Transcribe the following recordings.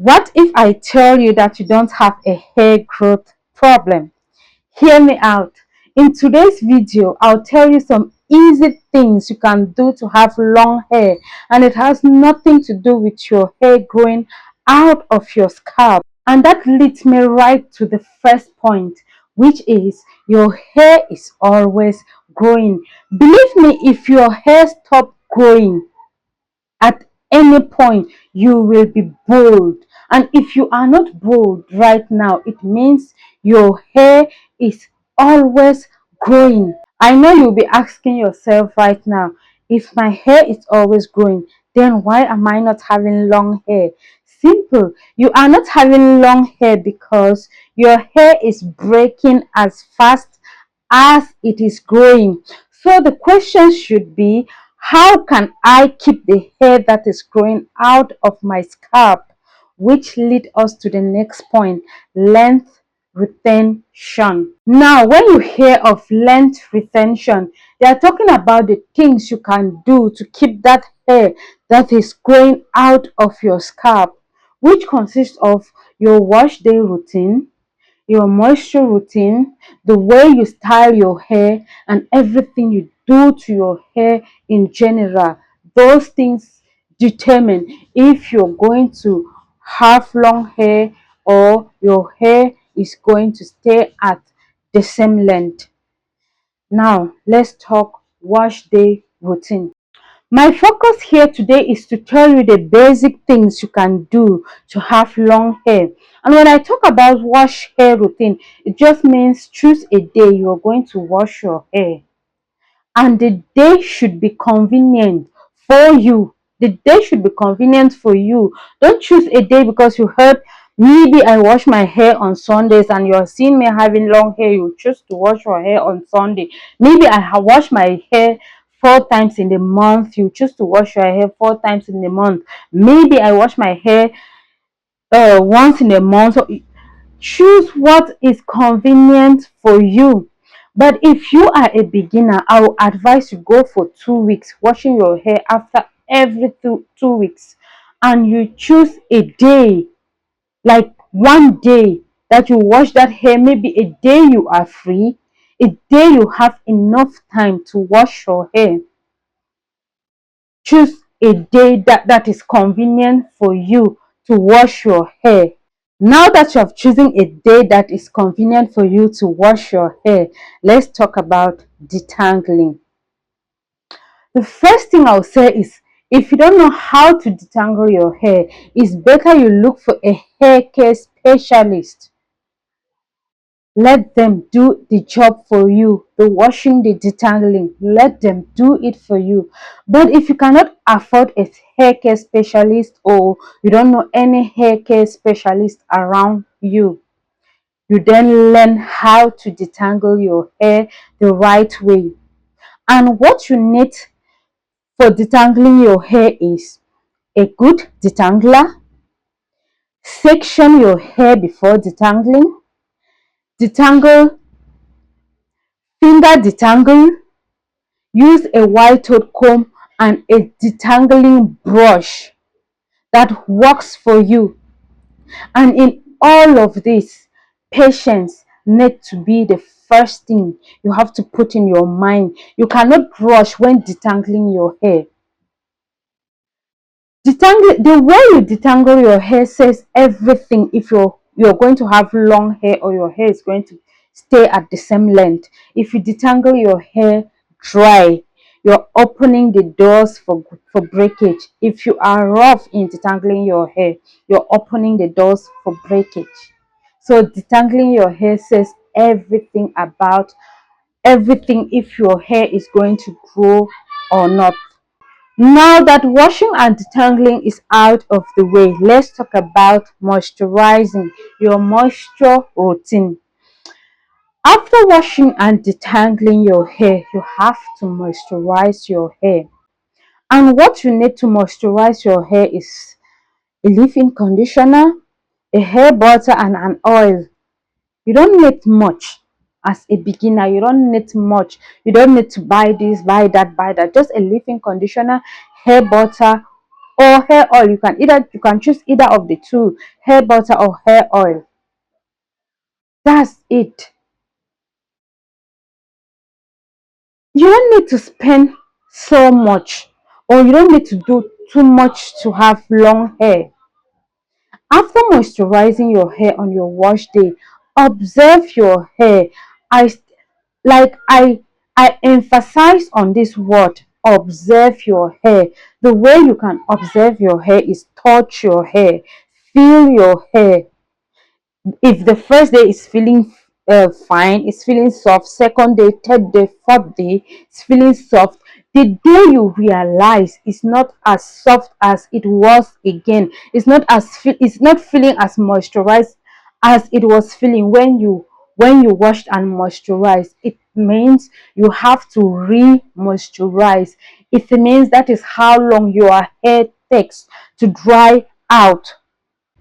What if I tell you that you don't have a hair growth problem? Hear me out. In today's video, I'll tell you some easy things you can do to have long hair, and it has nothing to do with your hair growing out of your scalp. And that leads me right to the first point, which is your hair is always growing. Believe me, if your hair stops growing at any point, you will be bald. And if you are not bald right now, it means your hair is always growing. I know you'll be asking yourself right now, if my hair is always growing, then why am I not having long hair? Simple. You are not having long hair because your hair is breaking as fast as it is growing. So the question should be, how can I keep the hair that is growing out of my scalp? Which lead us to the next point, length retention. Now, when you hear of length retention, they are talking about the things you can do to keep that hair that is growing out of your scalp, which consists of your wash day routine, your moisture routine, the way you style your hair, and everything you do to your hair in general. Those things determine if you're going to have long hair or your hair is going to stay at the same length. Now, let's talk wash day routine. My focus here today is to tell you the basic things you can do to have long hair. And when I talk about wash hair routine, it just means choose a day you are going to wash your hair. And the day should be convenient for you. The day should be convenient for you. Don't choose a day because you heard maybe I wash my hair on Sundays and you're seeing me having long hair. You choose to wash your hair on Sunday. Maybe I have washed my hair 4 times in the month. You choose to wash your hair 4 times in the month. Maybe I wash my hair once in a month. So choose what is convenient for you. But if you are a beginner, I will advise you go for 2 weeks washing your hair after every two weeks, and you choose a day, like one day that you wash that hair, maybe a day you are free, a day you have enough time to wash your hair. Choose a day that is convenient for you to wash your hair. Now that you have chosen a day that is convenient for you to wash your hair, let's talk about detangling. The first thing I'll say is, if you don't know how to detangle your hair, it's better you look for a hair care specialist. Let them do the job for you, the washing, the detangling. Let them do it for you. But if you cannot afford a hair care specialist, or you don't know any hair care specialist around you, you then learn how to detangle your hair the right way. And what you need for detangling your hair is a good detangler. Section your hair before detangling. Detangle, finger detangle. Use a wide-toed comb and a detangling brush that works for you. And in all of this, patience need to be the first thing you have to put in your mind. You cannot rush when detangling your hair. The way you detangle your hair says everything if you're going to have long hair or your hair is going to stay at the same length. If you detangle your hair dry, you're opening the doors for breakage. If you are rough in detangling your hair, you're opening the doors for breakage. So detangling your hair says everything about everything if your hair is going to grow or not. Now that washing and detangling is out of the way, let's talk about moisturizing, your moisture routine. After washing and detangling your hair, you have to moisturize your hair. And what you need to moisturize your hair is a leave-in conditioner, a hair butter, and an oil. You don't need much. As a beginner, you don't need much. You don't need to buy this, buy that, buy that. Just a leave-in conditioner, hair butter, or hair oil. You can choose either of the two, hair butter or hair oil. That's it. You don't need to spend so much, or you don't need to do too much to have long hair. After moisturizing your hair on your wash day, observe your hair. I like I emphasize on this word, observe your hair. The way you can observe your hair is touch your hair, feel your hair. If the first day is feeling fine, it's feeling soft, second day, third day, fourth day, it's feeling soft. The day you realize it's not as soft as it was again, it's not feeling as moisturized as it was feeling when you washed and moisturized. It means you have to re-moisturize. It means that is how long your hair takes to dry out.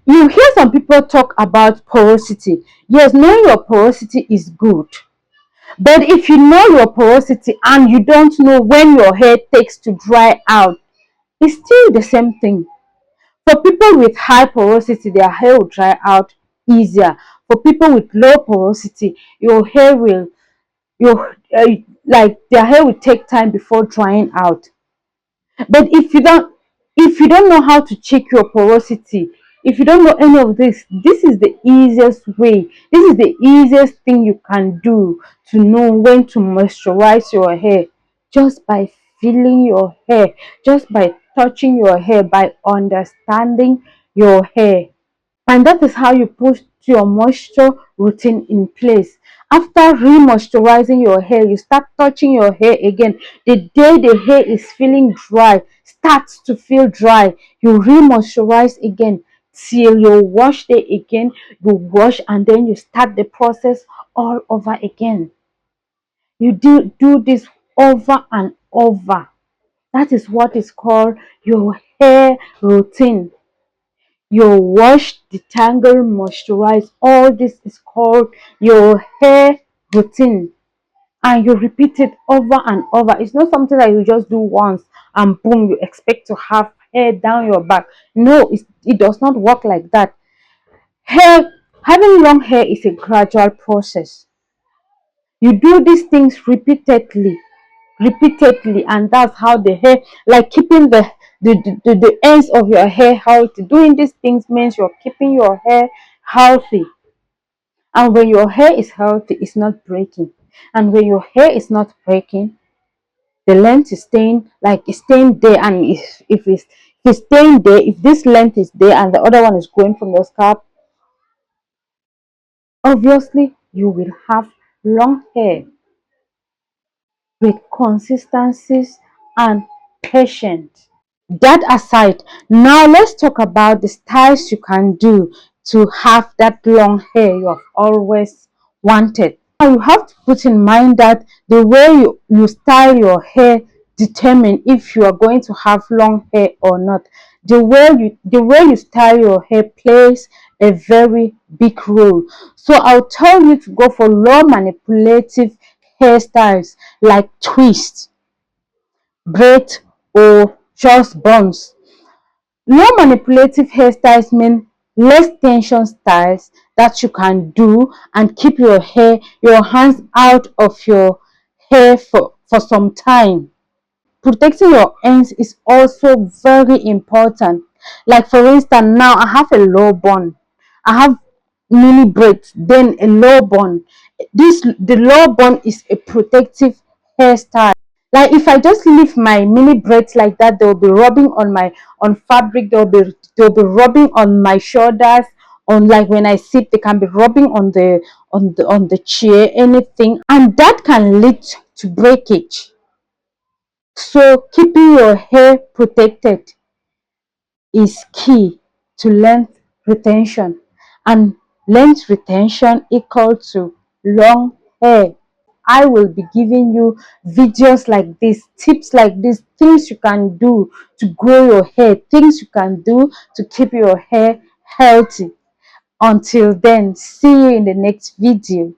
You hear some people talk about porosity. Yes, knowing your porosity is good. But if you know your porosity and you don't know when your hair takes to dry out, it's still the same thing. For people with high porosity, their hair will dry out easier. For people with low porosity, your like their hair will take time before drying out. But if you don't know how to check your porosity, if you don't know any of this, this is the easiest way. This is the easiest thing you can do to know when to moisturize your hair, just by feeling your hair, just by touching your hair, by understanding your hair. And that is how you put your moisture routine in place. After re-moisturizing your hair, you start touching your hair again. The day the hair is feeling dry, starts to feel dry, you re-moisturize again till your wash day again. You wash and then you start the process all over again. You do this over and over. That is what is called your hair routine. Your wash, detangle, moisturize, all this is called your hair routine. And you repeat it over and over. It's not something that you just do once and boom, you expect to have hair down your back. No, it does not work like that. Hair, having long hair is a gradual process. You do these things repeatedly, and that's how the hair, like keeping the ends of your hair healthy. Doing these things means you're keeping your hair healthy. And when your hair is healthy, it's not breaking. And when your hair is not breaking, the length is staying, like it's staying there. And if it's staying there, if this length is there and the other one is going from your scalp, obviously you will have long hair with consistencies and patience. That aside, now let's talk about the styles you can do to have that long hair you have always wanted. Now you have to put in mind that the way you style your hair determine if you are going to have long hair or not. The way you style your hair plays a very big role. So I'll tell you to go for low manipulative hairstyles like twist, braid, or just buns. Low manipulative hairstyles mean less tension styles that you can do and keep your hands out of your hair for some time. Protecting your ends is also very important. Like for instance, now I have a low bun. I have mini braids, then a low bun. The low bun is a protective hairstyle. Like if I just leave my mini braids like that, they'll be rubbing on my on fabric, they'll be rubbing on my shoulders, on like when I sit, they can be rubbing on the chair, anything, and that can lead to breakage. So keeping your hair protected is key to length retention, and length retention equal to long hair. I will be giving you videos like this, tips like this, things you can do to grow your hair, things you can do to keep your hair healthy. Until then, see you in the next video.